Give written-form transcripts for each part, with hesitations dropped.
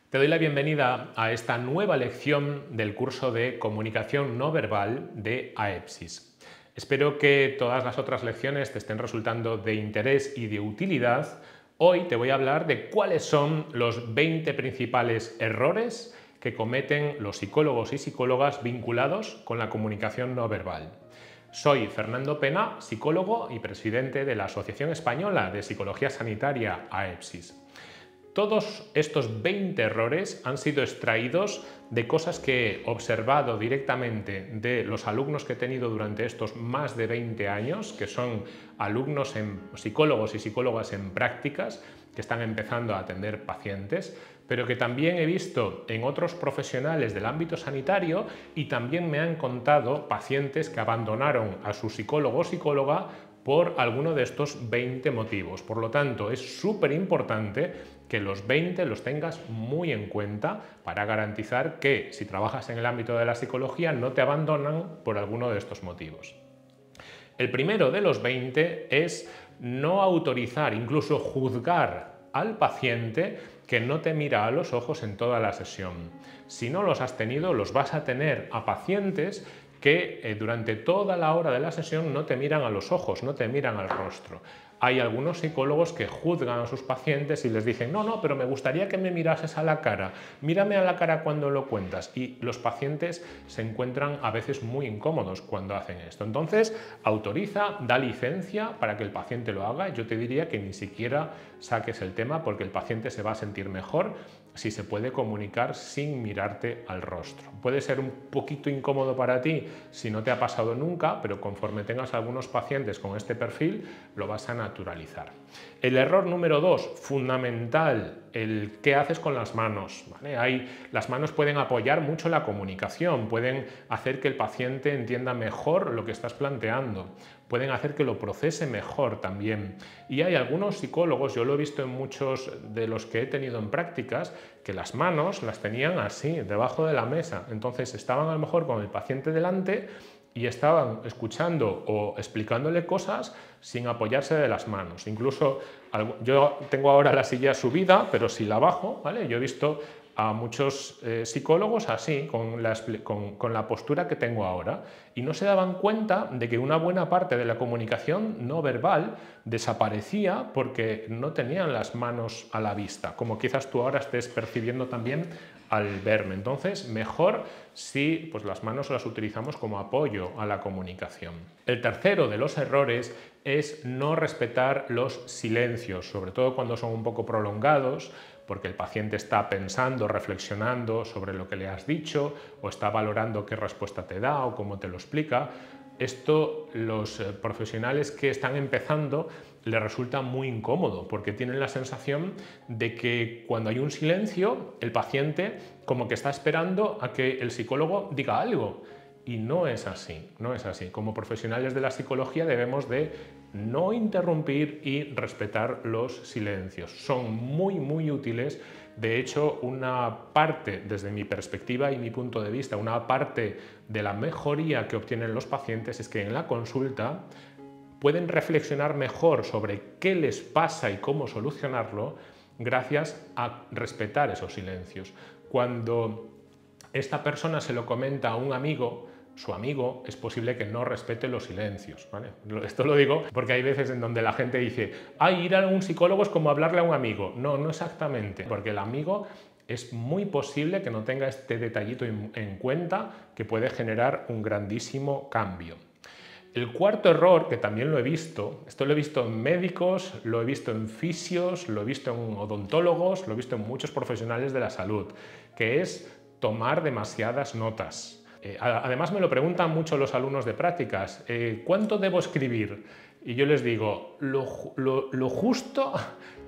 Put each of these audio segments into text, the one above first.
Te doy la bienvenida a esta nueva lección del curso de Comunicación no verbal de AEPSIS. Espero que todas las otras lecciones te estén resultando de interés y de utilidad. Hoy te voy a hablar de cuáles son los 20 principales errores que cometen los psicólogos y psicólogas vinculados con la comunicación no verbal. Soy Fernando Pena, psicólogo y presidente de la Asociación Española de Psicología Sanitaria, AEPSIS. Todos estos 20 errores han sido extraídos de cosas que he observado directamente de los alumnos que he tenido durante estos más de 20 años, que son alumnos psicólogos y psicólogas en prácticas, que están empezando a atender pacientes, pero que también he visto en otros profesionales del ámbito sanitario y también me han contado pacientes que abandonaron a su psicólogo o psicóloga por alguno de estos 20 motivos. Por lo tanto, es súper importante que los 20 los tengas muy en cuenta para garantizar que si trabajas en el ámbito de la psicología no te abandonan por alguno de estos motivos. El primero de los 20 es no autorizar, incluso juzgar al paciente que no te mira a los ojos en toda la sesión. Si no los has tenido, los vas a tener a pacientes que durante toda la hora de la sesión no te miran a los ojos, no te miran al rostro. Hay algunos psicólogos que juzgan a sus pacientes y les dicen no, pero me gustaría que me mirases a la cara, mírame a la cara cuando lo cuentas, y los pacientes se encuentran a veces muy incómodos cuando hacen esto. Entonces, autoriza, da licencia para que el paciente lo haga. Yo te diría que ni siquiera saques el tema porque el paciente se va a sentir mejor si se puede comunicar sin mirarte al rostro. Puede ser un poquito incómodo para ti si no te ha pasado nunca, pero conforme tengas algunos pacientes con este perfil, lo vas a naturalizar. El error número 2, fundamental, el qué haces con las manos. ¿Vale? Las manos pueden apoyar mucho la comunicación, pueden hacer que el paciente entienda mejor lo que estás planteando, pueden hacer que lo procese mejor también. Y hay algunos psicólogos, yo lo he visto en muchos de los que he tenido en prácticas, que las manos las tenían así, debajo de la mesa. Entonces estaban a lo mejor con el paciente delante y estaban escuchando o explicándole cosas sin apoyarse de las manos. Incluso yo tengo ahora la silla subida, pero si la bajo, ¿vale? Yo he visto a muchos psicólogos así, con la postura que tengo ahora, y no se daban cuenta de que una buena parte de la comunicación no verbal desaparecía porque no tenían las manos a la vista, como quizás tú ahora estés percibiendo también al verme. Entonces, mejor si pues, las manos las utilizamos como apoyo a la comunicación. El tercero de los errores es no respetar los silencios, sobre todo cuando son un poco prolongados, porque el paciente está pensando, reflexionando sobre lo que le has dicho o está valorando qué respuesta te da o cómo te lo explica. Esto los profesionales que están empezando les resulta muy incómodo porque tienen la sensación de que cuando hay un silencio el paciente como que está esperando a que el psicólogo diga algo. Y no es así, no es así. Como profesionales de la psicología debemos de no interrumpir y respetar los silencios. Son muy útiles. De hecho, una parte, desde mi perspectiva y mi punto de vista, una parte de la mejoría que obtienen los pacientes es que en la consulta pueden reflexionar mejor sobre qué les pasa y cómo solucionarlo gracias a respetar esos silencios. Cuando esta persona se lo comenta a un amigo, su amigo es posible que no respete los silencios, ¿vale? Esto lo digo porque hay veces en donde la gente dice ir a un psicólogo es como hablarle a un amigo. No, no exactamente, porque el amigo es muy posible que no tenga este detallito en cuenta que puede generar un grandísimo cambio. El cuarto error, que también lo he visto, esto lo he visto en médicos, lo he visto en fisios, lo he visto en odontólogos, lo he visto en muchos profesionales de la salud, que es tomar demasiadas notas. Además me lo preguntan mucho los alumnos de prácticas, ¿cuánto debo escribir? Y yo les digo, lo justo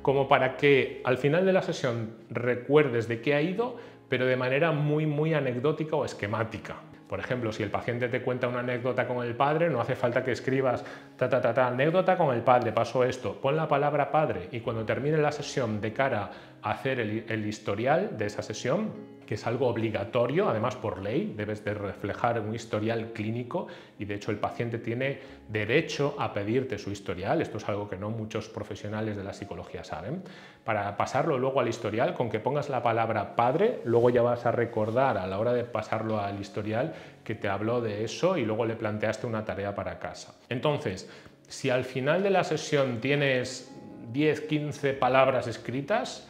como para que al final de la sesión recuerdes de qué ha ido, pero de manera muy anecdótica o esquemática. Por ejemplo, si el paciente te cuenta una anécdota con el padre, no hace falta que escribas anécdota con el padre, pasó esto, pon la palabra padre y cuando termine la sesión de cara hacer el historial de esa sesión, que es algo obligatorio, además por ley, debes de reflejar un historial clínico y de hecho el paciente tiene derecho a pedirte su historial. Esto es algo que no muchos profesionales de la psicología saben. Para pasarlo luego al historial, con que pongas la palabra padre, luego ya vas a recordar a la hora de pasarlo al historial que te habló de eso y luego le planteaste una tarea para casa. Entonces, si al final de la sesión tienes 10, 15 palabras escritas,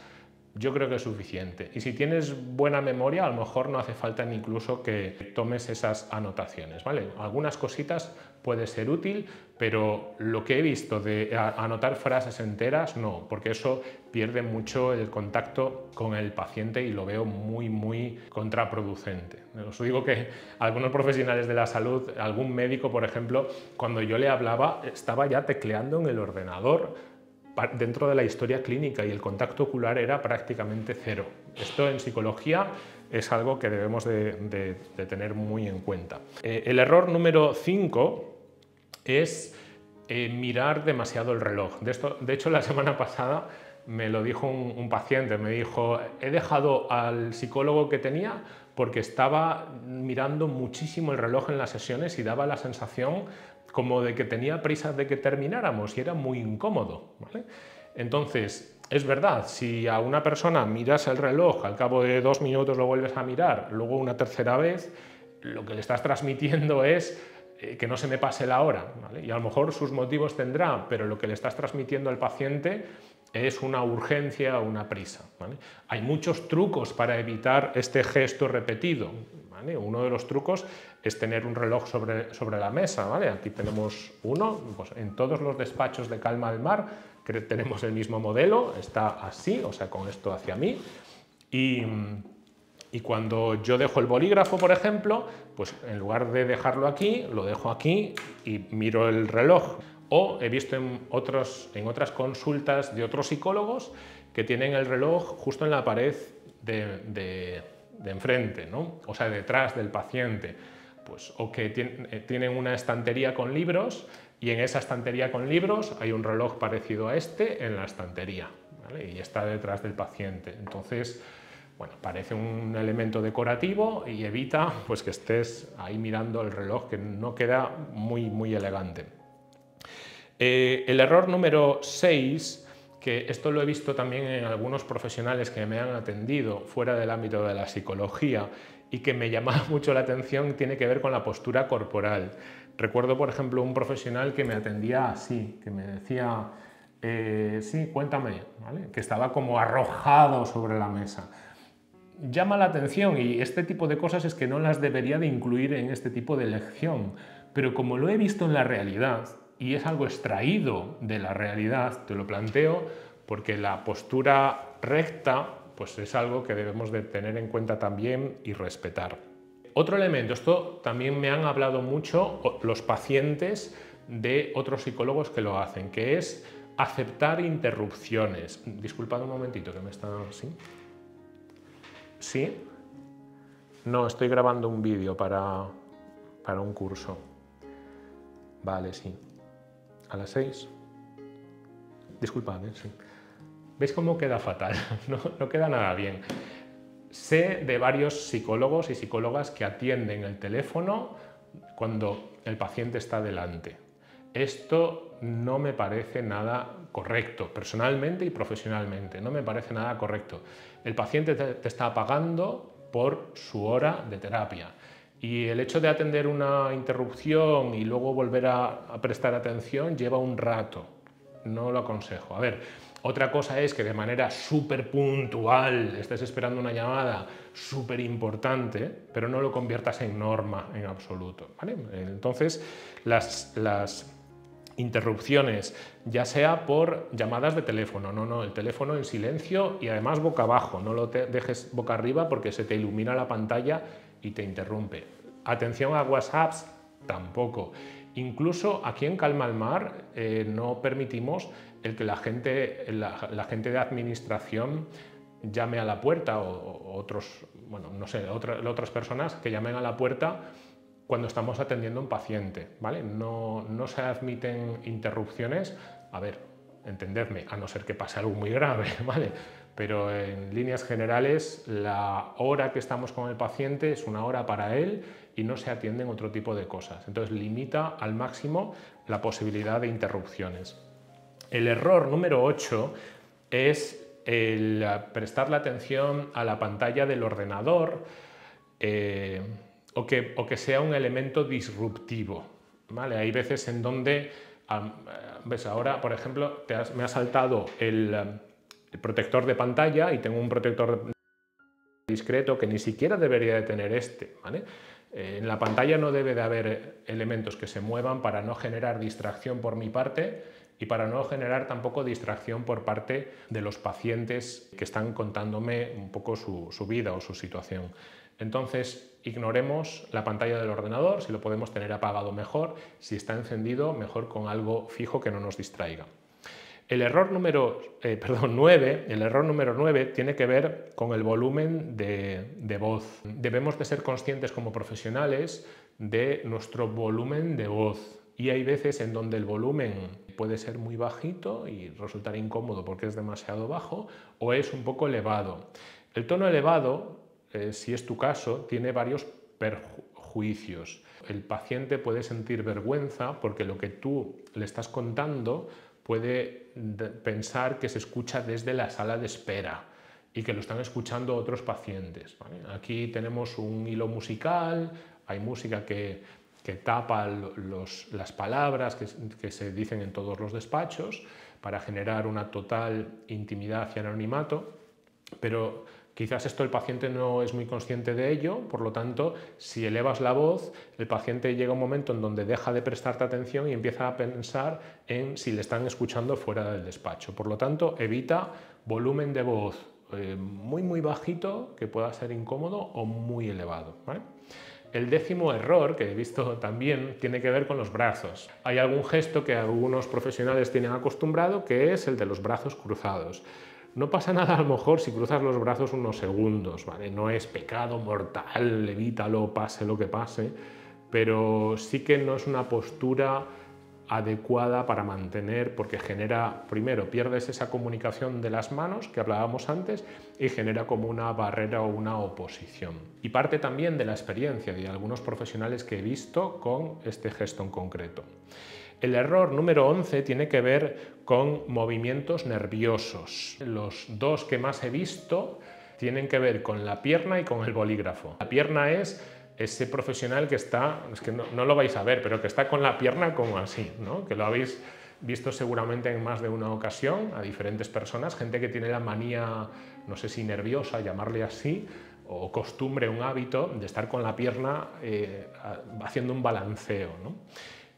yo creo que es suficiente. Y si tienes buena memoria, a lo mejor no hace falta ni incluso que tomes esas anotaciones, ¿vale? Algunas cositas puede ser útil, pero lo que he visto de anotar frases enteras, no, porque eso pierde mucho el contacto con el paciente y lo veo muy contraproducente. Os digo que algunos profesionales de la salud, algún médico, por ejemplo, cuando yo le hablaba, estaba ya tecleando en el ordenador dentro de la historia clínica y el contacto ocular era prácticamente cero. Esto en psicología es algo que debemos de tener muy en cuenta. El error número 5 es mirar demasiado el reloj. De hecho, la semana pasada me lo dijo un paciente, me dijo, he dejado al psicólogo que tenía porque estaba mirando muchísimo el reloj en las sesiones y daba la sensación como de que tenía prisa de que termináramos y era muy incómodo, ¿vale? Entonces, es verdad, si a una persona miras el reloj, al cabo de 2 minutos lo vuelves a mirar, luego una tercera vez, lo que le estás transmitiendo es que no se me pase la hora, ¿vale? Y a lo mejor sus motivos tendrá, pero lo que le estás transmitiendo al paciente es una urgencia o una prisa, ¿vale? Hay muchos trucos para evitar este gesto repetido, ¿vale? Uno de los trucos es tener un reloj sobre la mesa, ¿vale? Aquí tenemos uno, pues en todos los despachos de Calma del Mar tenemos el mismo modelo, está así, o sea, con esto hacia mí, y cuando yo dejo el bolígrafo, por ejemplo, pues en lugar de dejarlo aquí, lo dejo aquí y miro el reloj. O he visto en otras consultas de otros psicólogos que tienen el reloj justo en la pared de enfrente, ¿no? O sea, detrás del paciente. Pues, o que tienen una estantería con libros y en esa estantería con libros hay un reloj parecido a este en la estantería, ¿vale? Y está detrás del paciente. Entonces, bueno, parece un elemento decorativo y evita pues, que estés ahí mirando el reloj, que no queda muy elegante. El error número 6, que esto lo he visto también en algunos profesionales que me han atendido fuera del ámbito de la psicología y que me llamaba mucho la atención, tiene que ver con la postura corporal. Recuerdo, por ejemplo, un profesional que me atendía así, que me decía, sí, cuéntame, ¿vale? Que estaba como arrojado sobre la mesa. Llama la atención y este tipo de cosas es que no las debería de incluir en este tipo de lección, pero como lo he visto en la realidad, y es algo extraído de la realidad, te lo planteo porque la postura recta pues es algo que debemos de tener en cuenta también y respetar. Otro elemento, esto también me han hablado mucho los pacientes de otros psicólogos que lo hacen, que es aceptar interrupciones. Disculpad un momentito que me está... ¿Sí? ¿Sí? No, estoy grabando un vídeo para un curso. Vale, sí. ¿A las 6? Disculpad, sí. ¿Veis cómo queda fatal? No queda nada bien. Sé de varios psicólogos y psicólogas que atienden el teléfono cuando el paciente está delante. Esto no me parece nada correcto, personalmente y profesionalmente. No me parece nada correcto. El paciente te está pagando por su hora de terapia. Y el hecho de atender una interrupción y luego volver a prestar atención lleva un rato. No lo aconsejo. A ver, otra cosa es que de manera súper puntual estés esperando una llamada súper importante, pero no lo conviertas en norma en absoluto, ¿vale? Entonces, las interrupciones, ya sea por llamadas de teléfono, no, el teléfono en silencio y además boca abajo, no lo dejes boca arriba porque se te ilumina la pantalla y te interrumpe. Atención a WhatsApps, tampoco. Incluso aquí en Calma al Mar no permitimos el que la gente de administración llame a la puerta o otros, bueno, no sé, otras personas que llamen a la puerta cuando estamos atendiendo a un paciente, ¿vale? No se admiten interrupciones, a ver, entendedme, a no ser que pase algo muy grave, ¿vale? pero en líneas generales la hora que estamos con el paciente es una hora para él y no se atienden otro tipo de cosas. Entonces limita al máximo la posibilidad de interrupciones. El error número 8 es el prestarle atención a la pantalla del ordenador o que sea un elemento disruptivo, ¿vale? Hay veces en donde, ves, ahora por ejemplo me ha saltado el protector de pantalla y tengo un protector discreto que ni siquiera debería de tener este, ¿vale? En la pantalla no debe de haber elementos que se muevan para no generar distracción por mi parte y para no generar tampoco distracción por parte de los pacientes que están contándome un poco su vida o su situación. Entonces, ignoremos la pantalla del ordenador, si lo podemos tener apagado mejor, si está encendido mejor con algo fijo que no nos distraiga. El error número 9 tiene que ver con el volumen de voz. Debemos de ser conscientes como profesionales de nuestro volumen de voz y hay veces en donde el volumen puede ser muy bajito y resultar incómodo porque es demasiado bajo o es un poco elevado. El tono elevado, si es tu caso, tiene varios perjuicios. El paciente puede sentir vergüenza porque lo que tú le estás contando puede pensar que se escucha desde la sala de espera y que lo están escuchando otros pacientes, ¿vale? Aquí tenemos un hilo musical, hay música que tapa las palabras que se dicen en todos los despachos para generar una total intimidad y anonimato, pero quizás esto el paciente no es muy consciente de ello, por lo tanto, si elevas la voz, el paciente llega a un momento en donde deja de prestarte atención y empieza a pensar en si le están escuchando fuera del despacho. Por lo tanto, evita volumen de voz muy bajito, que pueda ser incómodo, o muy elevado, ¿vale? El 10º error, que he visto también, tiene que ver con los brazos. Hay algún gesto que algunos profesionales tienen acostumbrado, que es el de los brazos cruzados. No pasa nada a lo mejor si cruzas los brazos unos segundos, ¿vale? No es pecado mortal, evítalo, pase lo que pase, pero sí que no es una postura adecuada para mantener, porque genera, primero, pierdes esa comunicación de las manos que hablábamos antes y genera como una barrera o una oposición. Y parte también de la experiencia de algunos profesionales que he visto con este gesto en concreto. El error número 11 tiene que ver con movimientos nerviosos. Los dos que más he visto tienen que ver con la pierna y con el bolígrafo. La pierna es ese profesional que está, es que no lo vais a ver, pero que está con la pierna como así, ¿no? Que lo habéis visto seguramente en más de una ocasión a diferentes personas, gente que tiene la manía, no sé si nerviosa, llamarle así, o costumbre, un hábito de estar con la pierna haciendo un balanceo, ¿no?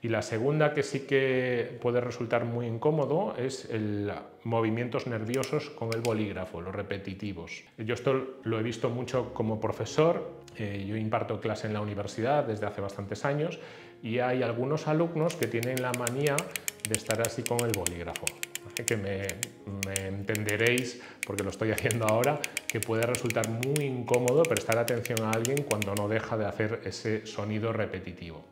Y la segunda, que sí que puede resultar muy incómodo, es movimientos nerviosos con el bolígrafo, los repetitivos. Yo esto lo he visto mucho como profesor. Yo imparto clase en la universidad desde hace bastantes años y hay algunos alumnos que tienen la manía de estar así con el bolígrafo. Que me entenderéis, porque lo estoy haciendo ahora, que puede resultar muy incómodo prestar atención a alguien cuando no deja de hacer ese sonido repetitivo.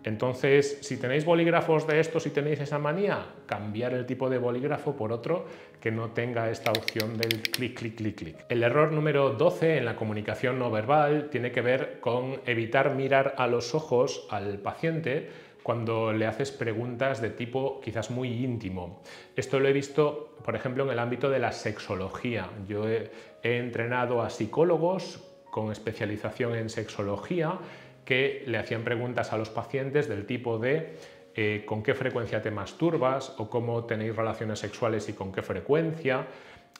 Entonces, si tenéis bolígrafos de estos y tenéis esa manía, cambiar el tipo de bolígrafo por otro que no tenga esta opción del clic, clic, clic, clic. El error número 12 en la comunicación no verbal tiene que ver con evitar mirar a los ojos al paciente cuando le haces preguntas de tipo quizás muy íntimo. Esto lo he visto, por ejemplo, en el ámbito de la sexología. Yo he entrenado a psicólogos con especialización en sexología que le hacían preguntas a los pacientes del tipo de con qué frecuencia te masturbas o cómo tenéis relaciones sexuales y con qué frecuencia.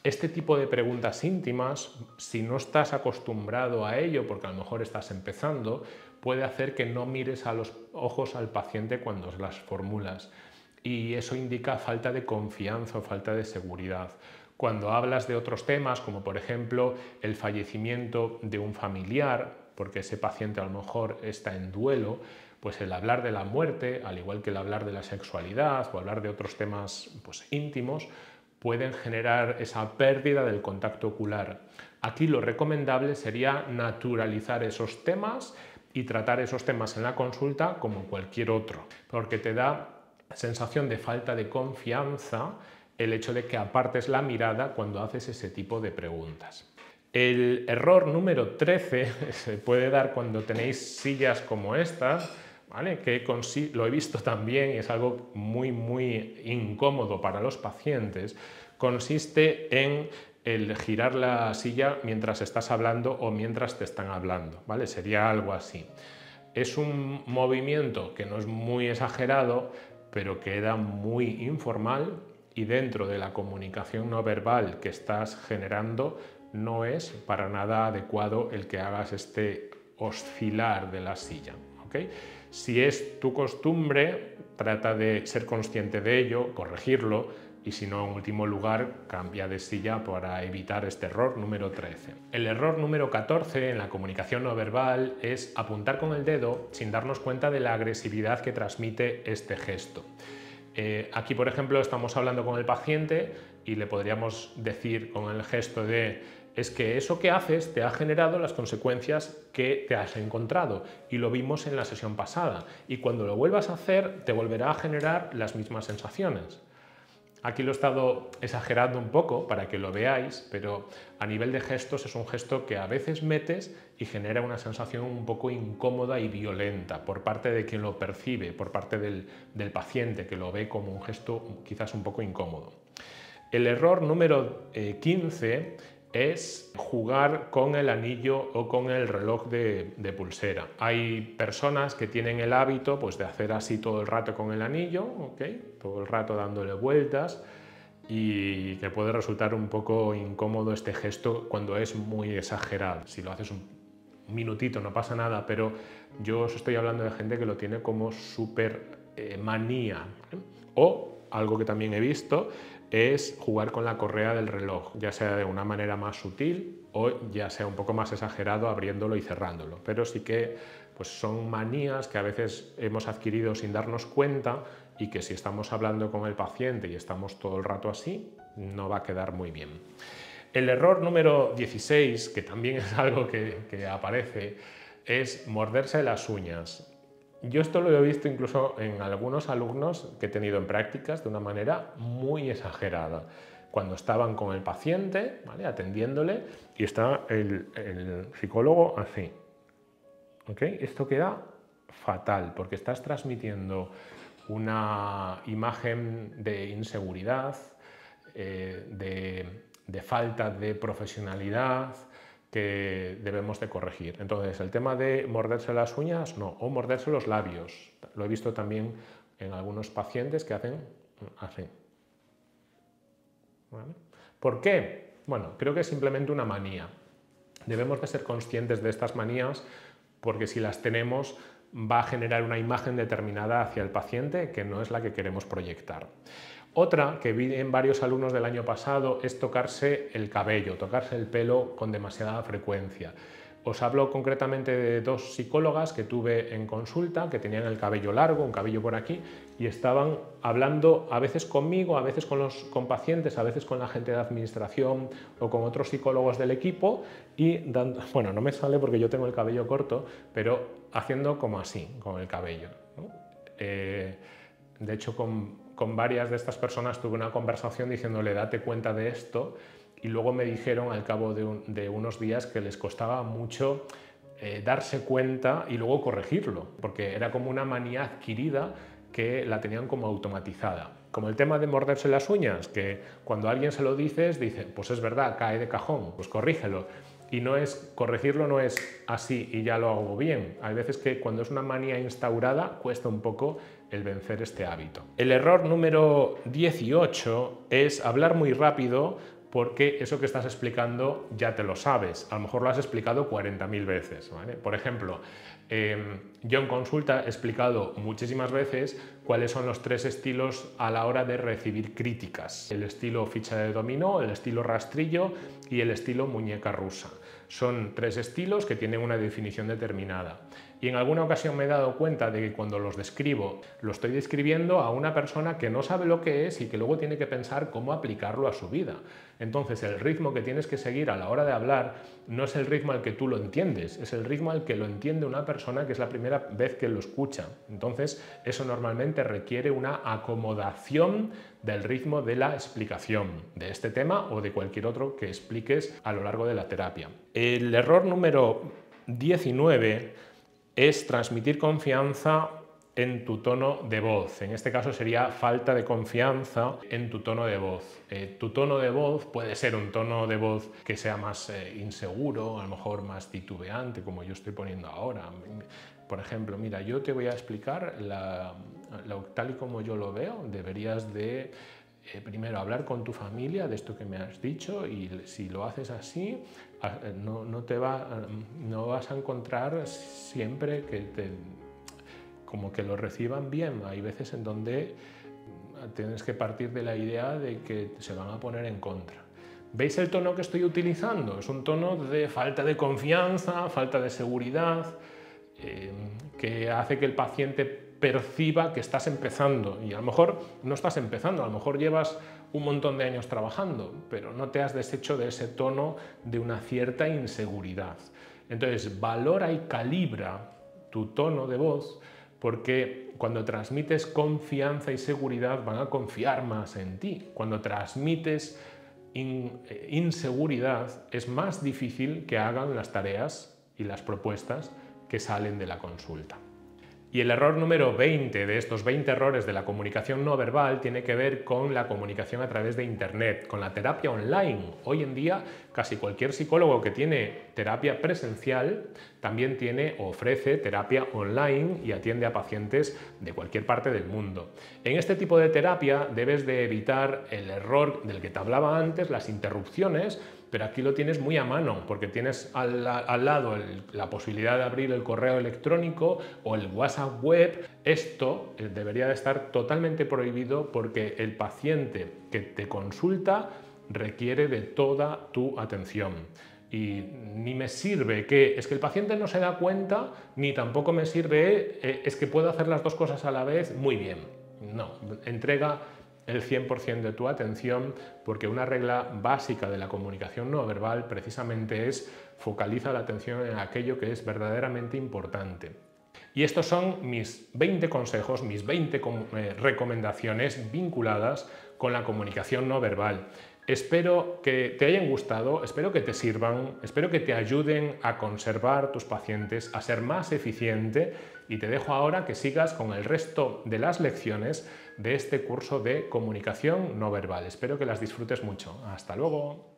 Este tipo de preguntas íntimas, si no estás acostumbrado a ello, porque a lo mejor estás empezando, puede hacer que no mires a los ojos al paciente cuando las formulas. Y eso indica falta de confianza o falta de seguridad. Cuando hablas de otros temas, como por ejemplo el fallecimiento de un familiar, porque ese paciente a lo mejor está en duelo, pues el hablar de la muerte, al igual que el hablar de la sexualidad o hablar de otros temas pues, íntimos, pueden generar esa pérdida del contacto ocular. Aquí lo recomendable sería naturalizar esos temas y tratar esos temas en la consulta como cualquier otro, porque te da sensación de falta de confianza el hecho de que apartes la mirada cuando haces ese tipo de preguntas. El error número 13 se puede dar cuando tenéis sillas como estas, ¿vale? Que lo he visto también y es algo muy incómodo para los pacientes. Consiste en el girar la silla mientras estás hablando o mientras te están hablando, ¿vale? Sería algo así. Es un movimiento que no es muy exagerado, pero queda muy informal y dentro de la comunicación no verbal que estás generando no es para nada adecuado el que hagas este oscilar de la silla, ¿ok? Si es tu costumbre, trata de ser consciente de ello, corregirlo y si no, en último lugar, cambia de silla para evitar este error número 13. El error número 14 en la comunicación no verbal es apuntar con el dedo sin darnos cuenta de la agresividad que transmite este gesto. Aquí, por ejemplo, estamos hablando con el paciente y le podríamos decir con el gesto de es que eso que haces te ha generado las consecuencias que te has encontrado y lo vimos en la sesión pasada y cuando lo vuelvas a hacer te volverá a generar las mismas sensaciones. Aquí lo he estado exagerando un poco para que lo veáis, pero a nivel de gestos es un gesto que a veces metes y genera una sensación un poco incómoda y violenta por parte de quien lo percibe, por parte del paciente que lo ve como un gesto quizás un poco incómodo. El error número 15 es jugar con el anillo o con el reloj de pulsera. Hay personas que tienen el hábito pues, de hacer así todo el rato con el anillo, ¿okay? Todo el rato dándole vueltas y que puede resultar un poco incómodo este gesto cuando es muy exagerado. Si lo haces un minutito no pasa nada, pero yo os estoy hablando de gente que lo tiene como súper manía. O algo que también he visto es jugar con la correa del reloj, ya sea de una manera más sutil o ya sea un poco más exagerado abriéndolo y cerrándolo. Pero sí que pues, son manías que a veces hemos adquirido sin darnos cuenta y que si estamos hablando con el paciente y estamos todo el rato así, no va a quedar muy bien. El error número 16, que también es algo que aparece, es morderse las uñas. Yo esto lo he visto incluso en algunos alumnos que he tenido en prácticas de una manera muy exagerada. Cuando estaban con el paciente, ¿vale? Atendiéndole, y está el psicólogo así. ¿Okay? Esto queda fatal porque estás transmitiendo una imagen de inseguridad, de falta de profesionalidad, que debemos de corregir. Entonces, el tema de morderse las uñas, no, o morderse los labios. Lo he visto también en algunos pacientes que hacen así. ¿Vale? ¿Por qué? Bueno, creo que es simplemente una manía. Debemos de ser conscientes de estas manías porque si las tenemos va a generar una imagen determinada hacia el paciente que no es la que queremos proyectar. Otra que vi en varios alumnos del año pasado es tocarse el cabello, tocarse el pelo con demasiada frecuencia. Os hablo concretamente de dos psicólogas que tuve en consulta que tenían el cabello largo, un cabello por aquí, y estaban hablando a veces conmigo, a veces con pacientes, a veces con la gente de administración o con otros psicólogos del equipo y dando, bueno, no me sale porque yo tengo el cabello corto, pero haciendo como así, con el cabello, ¿no? De hecho, con varias de estas personas tuve una conversación diciéndole date cuenta de esto y luego me dijeron al cabo de unos días que les costaba mucho darse cuenta y luego corregirlo, porque era como una manía adquirida que la tenían como automatizada. Como el tema de morderse las uñas, que cuando alguien se lo dices, dice, pues es verdad, cae de cajón, pues corrígelo. Y no es, corregirlo no es así y ya lo hago bien. Hay veces que cuando es una manía instaurada cuesta un poco el vencer este hábito. El error número 18 es hablar muy rápido porque eso que estás explicando ya te lo sabes. A lo mejor lo has explicado 40.000 veces, ¿vale? Por ejemplo, yo en consulta he explicado muchísimas veces cuáles son los 3 estilos a la hora de recibir críticas. El estilo ficha de dominó, el estilo rastrillo y el estilo muñeca rusa. Son 3 estilos que tienen una definición determinada. Y en alguna ocasión me he dado cuenta de que cuando los describo, lo estoy describiendo a una persona que no sabe lo que es y que luego tiene que pensar cómo aplicarlo a su vida. Entonces, el ritmo que tienes que seguir a la hora de hablar no es el ritmo al que tú lo entiendes, es el ritmo al que lo entiende una persona que es la primera vez que lo escucha. Entonces, eso normalmente requiere una acomodación del ritmo de la explicación de este tema o de cualquier otro que expliques a lo largo de la terapia. El error número 19 es transmitir confianza en tu tono de voz. En este caso sería falta de confianza en tu tono de voz. Tu tono de voz puede ser un tono de voz que sea más inseguro, a lo mejor más titubeante, como yo estoy poniendo ahora. Por ejemplo, mira, yo te voy a explicar tal y como yo lo veo. Deberías de primero hablar con tu familia de esto que me has dicho, y si lo haces así, no vas a encontrar siempre como que lo reciban bien. Hay veces en donde tienes que partir de la idea de que se van a poner en contra. ¿Veis el tono que estoy utilizando? Es un tono de falta de confianza, falta de seguridad, que hace que el paciente perciba que estás empezando, y a lo mejor no estás empezando, a lo mejor llevas un montón de años trabajando, pero no te has deshecho de ese tono de una cierta inseguridad. Entonces, valora y calibra tu tono de voz, porque cuando transmites confianza y seguridad van a confiar más en ti. Cuando transmites inseguridad es más difícil que hagan las tareas y las propuestas que salen de la consulta. Y el error número 20 de estos 20 errores de la comunicación no verbal tiene que ver con la comunicación a través de Internet, con la terapia online. Hoy en día casi cualquier psicólogo que tiene terapia presencial también tiene o ofrece terapia online y atiende a pacientes de cualquier parte del mundo. En este tipo de terapia debes de evitar el error del que te hablaba antes, las interrupciones, pero aquí lo tienes muy a mano, porque tienes al lado la posibilidad de abrir el correo electrónico o el WhatsApp web. Esto debería de estar totalmente prohibido, porque el paciente que te consulta requiere de toda tu atención. Y ni me sirve que el paciente no se da cuenta, ni tampoco me sirve es que puedo hacer las dos cosas a la vez muy bien. No, entrega el 100% de tu atención, porque una regla básica de la comunicación no verbal precisamente es focaliza la atención en aquello que es verdaderamente importante. Y estos son mis 20 consejos, mis 20 recomendaciones vinculadas con la comunicación no verbal. Espero que te hayan gustado, espero que te sirvan, espero que te ayuden a conservar tus pacientes, a ser más eficiente, y te dejo ahora que sigas con el resto de las lecciones de este curso de comunicación no verbal. Espero que las disfrutes mucho. Hasta luego.